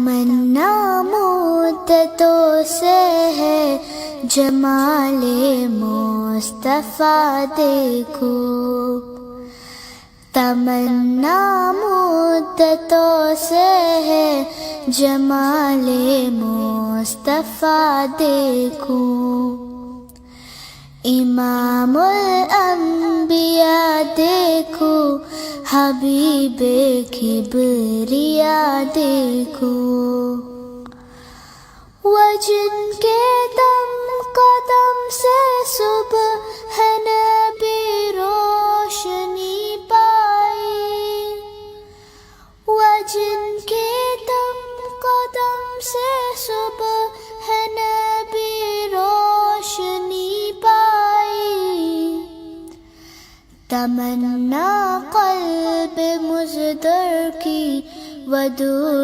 تمنا مدتوں سے ہے جمال مصطفیٰ دیکھو، تمنا مدتوں سے ہے جمال مصطفیٰ دیکھو، امام الانبیاء دیکھو، حبیب کبریا دیکھو، وہ جن کے دم قدم سے صبح ہے نبی روشنی پائی، وہ جن کے دم قدم سے صبح ہے نبی روشنی پائی، تمنا قلب مزدر کی ودور